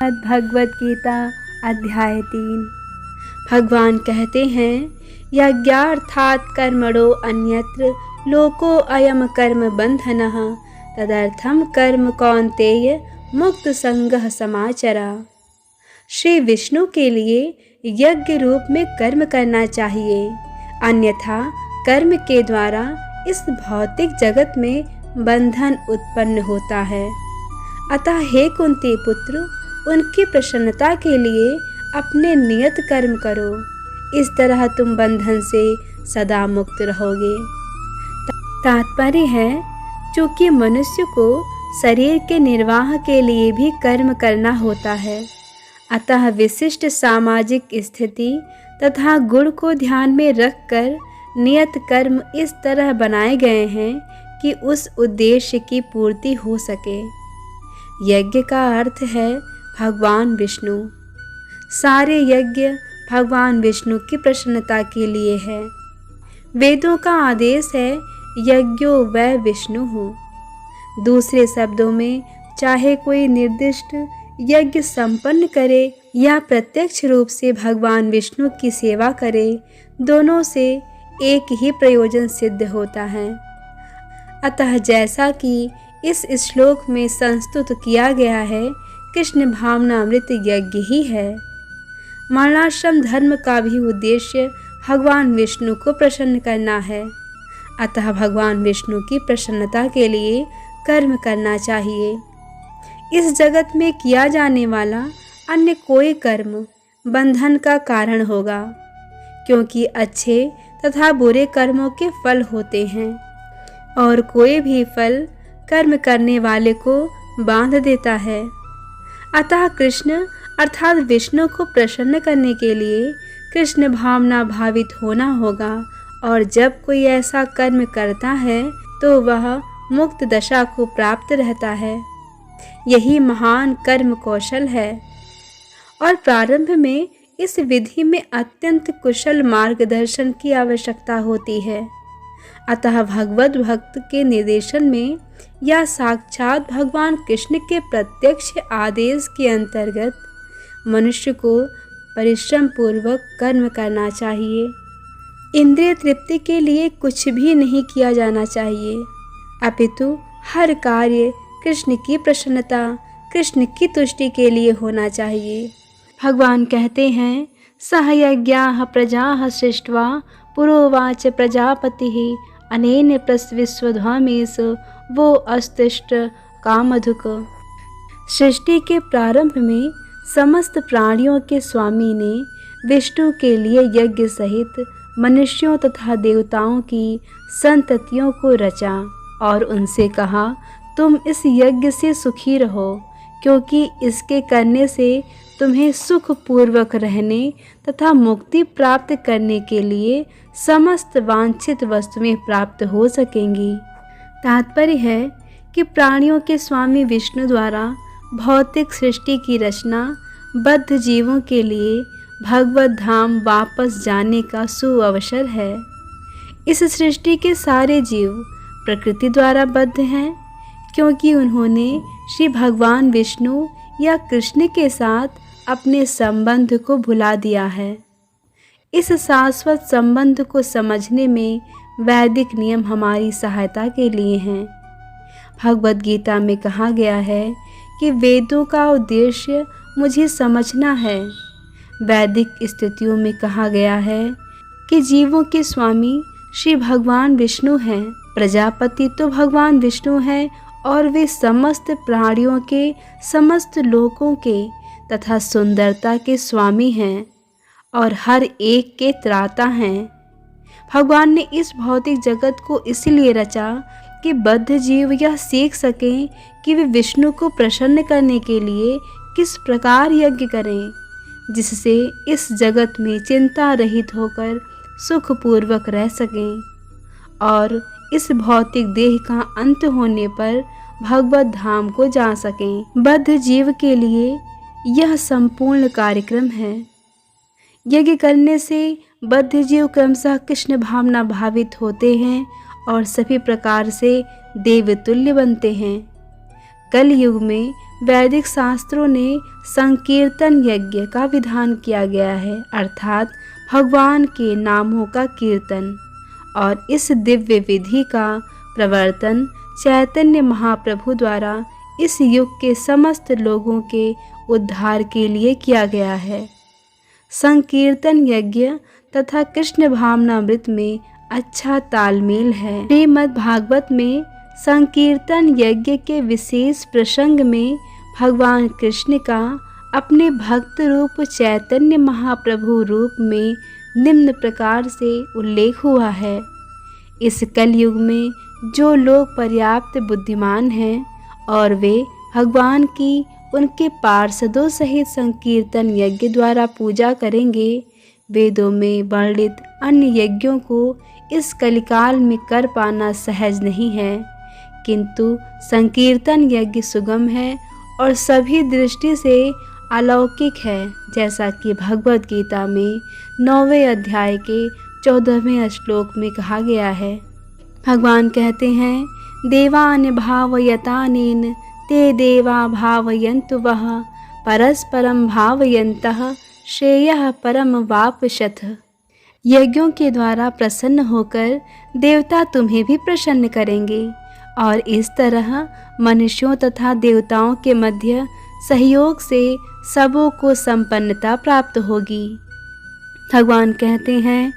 भगवद गीता अध्याय 3। भगवान कहते हैं, यज्ञार्थात् कर्मणो अन्यत्र लोको अयम कर्म बंधनः तदर्थम कर्म कौन्तेय मुक्त संगः समाचरा। श्री विष्णु के लिए यज्ञ रूप में कर्म करना चाहिए, अन्यथा कर्म के द्वारा इस भौतिक जगत में बंधन उत्पन्न होता है। अतः हे कुंती पुत्र, उनकी प्रसन्नता के लिए अपने नियत कर्म करो, इस तरह तुम बंधन से सदा मुक्त रहोगे। तात्पर्य है, चूंकि मनुष्य को शरीर के निर्वाह के लिए भी कर्म करना होता है, अतः विशिष्ट सामाजिक स्थिति तथा गुण को ध्यान में रखकर नियत कर्म इस तरह बनाए गए हैं कि उस उद्देश्य की पूर्ति हो सके। यज्ञ का अर्थ है भगवान विष्णु। सारे यज्ञ भगवान विष्णु की प्रसन्नता के लिए है। वेदों का आदेश है, यज्ञो वै विष्णु हो। दूसरे शब्दों में, चाहे कोई निर्दिष्ट यज्ञ संपन्न करे या प्रत्यक्ष रूप से भगवान विष्णु की सेवा करे, दोनों से एक ही प्रयोजन सिद्ध होता है। अतः जैसा कि इस श्लोक में संस्तुत किया गया है, कृष्ण भावनामृत यज्ञ ही है। वर्णाश्रम धर्म का भी उद्देश्य भगवान विष्णु को प्रसन्न करना है। अतः भगवान विष्णु की प्रसन्नता के लिए कर्म करना चाहिए। इस जगत में किया जाने वाला अन्य कोई कर्म बंधन का कारण होगा, क्योंकि अच्छे तथा बुरे कर्मों के फल होते हैं और कोई भी फल कर्म करने वाले को बांध देता है। अतः कृष्ण अर्थात विष्णु को प्रसन्न करने के लिए कृष्ण भावना भावित होना होगा, और जब कोई ऐसा कर्म करता है तो वह मुक्त दशा को प्राप्त रहता है। यही महान कर्म कौशल है, और प्रारंभ में इस विधि में अत्यंत कुशल मार्गदर्शन की आवश्यकता होती है। अतः भगवद भक्त के निर्देशन में या साक्षात भगवान कृष्ण के प्रत्यक्ष आदेश के अंतर्गत मनुष्य को परिश्रम पूर्वक कर्म करना चाहिए। इंद्रिय तृप्ति के लिए कुछ भी नहीं किया जाना चाहिए, अपितु हर कार्य कृष्ण की प्रसन्नता, कृष्ण की तुष्टि के लिए होना चाहिए। भगवान कहते हैं, सह यज्ञाः प्रजाः सृष्ट्वा पुरोवाच प्रजापतिः अनेन प्रसविस्वधामेश वो अस्तिष्ठ कामधुक। सृष्टि के प्रारंभ में समस्त प्राणियों के स्वामी ने विष्णु के लिए यज्ञ सहित मनुष्यों तथा देवताओं की संततियों को रचा और उनसे कहा, तुम इस यज्ञ से सुखी रहो, क्योंकि इसके करने से तुम्हें सुख पूर्वक रहने तथा मुक्ति प्राप्त करने के लिए समस्त वांछित वस्तुएं प्राप्त हो सकेंगी। तात्पर्य है कि प्राणियों के स्वामी विष्णु द्वारा भौतिक सृष्टि की रचना बद्ध जीवों के लिए भगवत धाम वापस जाने का सुअवसर है। इस सृष्टि के सारे जीव प्रकृति द्वारा बद्ध हैं, क्योंकि उन्होंने श्री भगवान विष्णु या कृष्ण के साथ अपने संबंध को भुला दिया है। इस शाश्वत संबंध को समझने में वैदिक नियम हमारी सहायता के लिए हैं। भगवद गीता में कहा गया है कि वेदों का उद्देश्य मुझे समझना है। वैदिक स्थितियों में कहा गया है कि जीवों के स्वामी श्री भगवान विष्णु हैं। प्रजापति तो भगवान विष्णु हैं और वे समस्त प्राणियों के, समस्त लोकों के तथा सुंदरता के स्वामी हैं और हर एक के त्राता हैं। भगवान ने इस भौतिक जगत को इसलिए रचा कि बद्ध जीव यह सीख सकें कि वे विष्णु को प्रसन्न करने के लिए किस प्रकार यज्ञ करें, जिससे इस जगत में चिंता रहित होकर सुखपूर्वक रह सकें और इस भौतिक देह का अंत होने पर भगवत धाम को जा सकें। बद्ध जीव के लिए यह संपूर्ण कार्यक्रम है। यज्ञ करने से बद्ध जीव क्रमशः कृष्ण भावना भावित होते हैं और सभी प्रकार से देवतुल्य बनते हैं। कल युग में वैदिक शास्त्रों ने संकीर्तन यज्ञ का विधान किया गया है, अर्थात भगवान के नामों का कीर्तन। और इस दिव्य विधि का प्रवर्तन चैतन्य महाप्रभु द्वारा इस युग के समस्त लोगों के उद्धार के लिए किया गया है। संकीर्तन यज्ञ तथा कृष्ण भावनामृत में अच्छा तालमेल है। श्रीमद् भागवत में संकीर्तन यज्ञ के विशेष प्रसंग में भगवान कृष्ण का अपने भक्त रूप चैतन्य महाप्रभु रूप में निम्न प्रकार से उल्लेख हुआ है। इस कलयुग में जो लोग पर्याप्त बुद्धिमान हैं और वे भगवान की उनके पार्षदों सहित संकीर्तन यज्ञ द्वारा पूजा करेंगे, वेदों में वर्णित अन्य यज्ञों को इस कलिकाल में कर पाना सहज नहीं है, किंतु संकीर्तन यज्ञ सुगम है और सभी दृष्टि से अलौकिक है, जैसा कि भगवद गीता में 9वें अध्याय के 14वें श्लोक में कहा गया है। भगवान कहते हैं, देवान भावयतानेन ते देवा भावयन्तु वः परस्परं भावयन्तः श्रेयः परम वापशथ। यज्ञों के द्वारा प्रसन्न होकर देवता तुम्हें भी प्रसन्न करेंगे और इस तरह मनुष्यों तथा देवताओं के मध्य सहयोग से सबों को संपन्नता प्राप्त होगी। भगवान कहते हैं,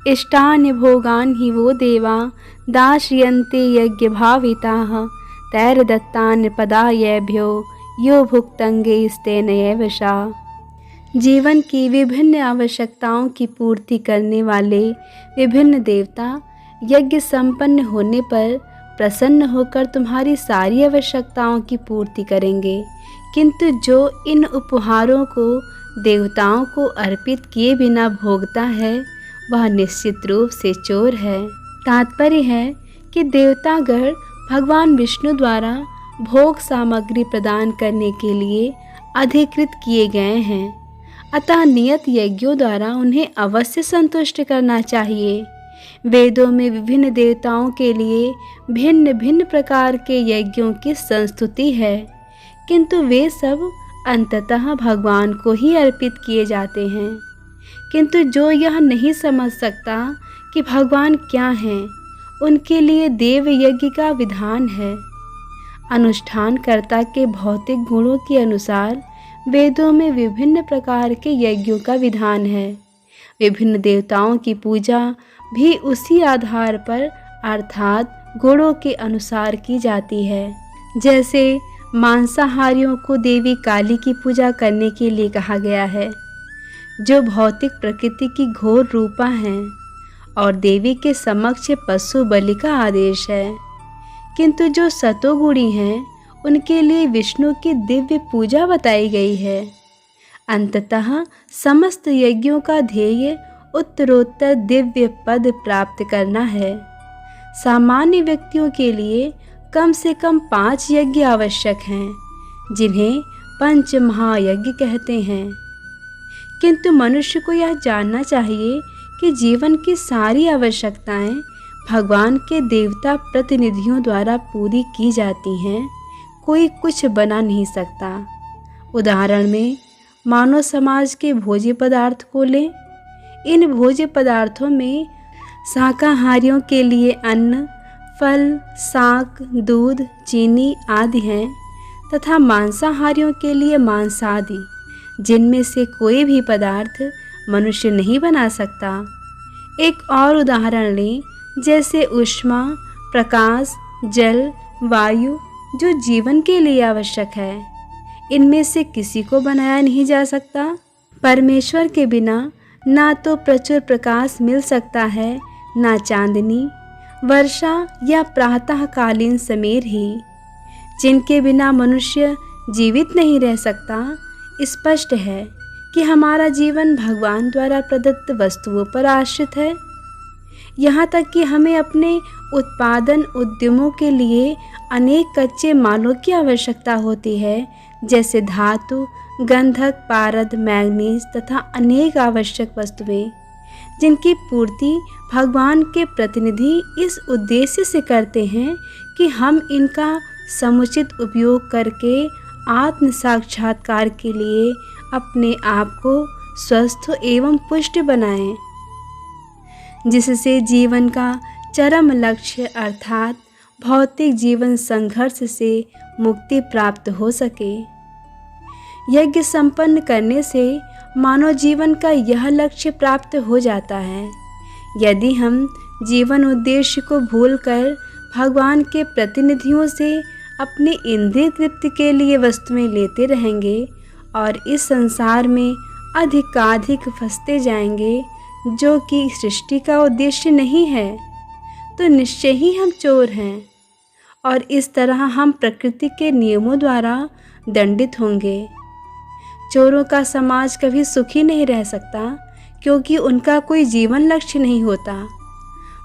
इष्टानि भोगान ही वो देवा दाशयन्ते यज्ञ भाविताः तैर्दत्तान् पदायेभ्यो यो भुक्तंगे स्तेनैव शा। जीवन की विभिन्न आवश्यकताओं की पूर्ति करने वाले विभिन्न देवता यज्ञ संपन्न होने पर प्रसन्न होकर तुम्हारी सारी आवश्यकताओं की पूर्ति करेंगे, किंतु जो इन उपहारों को देवताओं को अर्पित किए बिना भोगता है वह निश्चित रूप से चोर है। तात्पर्य है कि देवतागण भगवान विष्णु द्वारा भोग सामग्री प्रदान करने के लिए अधिकृत किए गए हैं, अतः नियत यज्ञों द्वारा उन्हें अवश्य संतुष्ट करना चाहिए। वेदों में विभिन्न देवताओं के लिए भिन्न भिन्न प्रकार के यज्ञों की संस्तुति है, किंतु वे सब अंततः भगवान को ही अर्पित किए जाते हैं। किंतु जो यह नहीं समझ सकता कि भगवान क्या हैं, उनके लिए देव यज्ञ का विधान है। अनुष्ठानकर्ता के भौतिक गुणों के अनुसार वेदों में विभिन्न प्रकार के यज्ञों का विधान है। विभिन्न देवताओं की पूजा भी उसी आधार पर अर्थात गुणों के अनुसार की जाती है। जैसे मांसाहारियों को देवी काली की पूजा करने के लिए कहा गया है, जो भौतिक प्रकृति की घोर रूपा हैं, और देवी के समक्ष पशु बलि का आदेश है। किंतु जो सतोगुणी हैं उनके लिए विष्णु की दिव्य पूजा बताई गई है। अंततः समस्त यज्ञों का ध्येय उत्तरोत्तर दिव्य पद प्राप्त करना है। सामान्य व्यक्तियों के लिए कम से कम 5 यज्ञ आवश्यक हैं, जिन्हें पंच महायज्ञ कहते हैं। किंतु मनुष्य को यह जानना चाहिए कि जीवन की सारी आवश्यकताएं भगवान के देवता प्रतिनिधियों द्वारा पूरी की जाती हैं, कोई कुछ बना नहीं सकता। उदाहरण में मानव समाज के भोज्य पदार्थ को लें। इन भोज्य पदार्थों में शाकाहारियों के लिए अन्न, फल, शाक, दूध, चीनी आदि हैं तथा मांसाहारियों के लिए मांस आदि, जिनमें से कोई भी पदार्थ मनुष्य नहीं बना सकता। एक और उदाहरण लें, जैसे ऊष्मा, प्रकाश, जल, वायु जो जीवन के लिए आवश्यक है, इनमें से किसी को बनाया नहीं जा सकता। परमेश्वर के बिना ना तो प्रचुर प्रकाश मिल सकता है, ना चांदनी, वर्षा या प्रातःकालीन समीर ही, जिनके बिना मनुष्य जीवित नहीं रह सकता। स्पष्ट है कि हमारा जीवन भगवान द्वारा प्रदत्त वस्तुओं पर आश्रित है। यहाँ तक कि हमें अपने उत्पादन उद्यमों के लिए अनेक कच्चे मालों की आवश्यकता होती है, जैसे धातु, गंधक, पारद, मैग्नीज तथा अनेक आवश्यक वस्तुएं, जिनकी पूर्ति भगवान के प्रतिनिधि इस उद्देश्य से करते हैं कि हम इनका समुचित उपयोग करके आत्म साक्षात्कार के लिए अपने आप को स्वस्थ एवं पुष्ट बनाएं, जिससे जीवन का चरम लक्ष्य अर्थात भौतिक जीवन संघर्ष से मुक्ति प्राप्त हो सके। यज्ञ संपन्न करने से मानव जीवन का यह लक्ष्य प्राप्त हो जाता है। यदि हम जीवन उद्देश्य को भूलकर भगवान के प्रतिनिधियों से अपने इंद्रिय तृप्ति के लिए वस्तुएं लेते रहेंगे और इस संसार में अधिकाधिक फंसते जाएंगे, जो कि सृष्टि का उद्देश्य नहीं है, तो निश्चय ही हम चोर हैं और इस तरह हम प्रकृति के नियमों द्वारा दंडित होंगे। चोरों का समाज कभी सुखी नहीं रह सकता, क्योंकि उनका कोई जीवन लक्ष्य नहीं होता।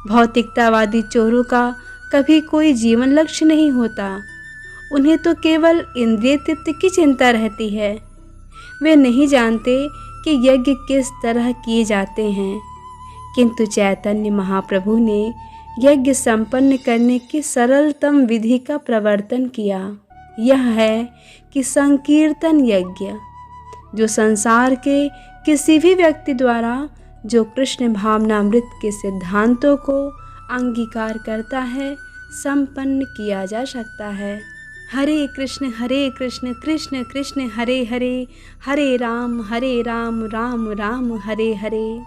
भौतिकतावादी चोरों का कभी कोई जीवन लक्ष्य नहीं होता। उन्हें तो केवल इंद्रिय तृप्ति की चिंता रहती है। वे नहीं जानते कि यज्ञ किस तरह किए जाते हैं, किंतु चैतन्य महाप्रभु ने यज्ञ संपन्न करने की सरलतम विधि का प्रवर्तन किया। यह है कि संकीर्तन यज्ञ, जो संसार के किसी भी व्यक्ति द्वारा जो कृष्ण भावनामृत के सिद्धांतों को अंगीकार करता है, संपन्न किया जा सकता है। हरे कृष्ण कृष्ण कृष्ण हरे हरे, हरे राम राम राम हरे हरे।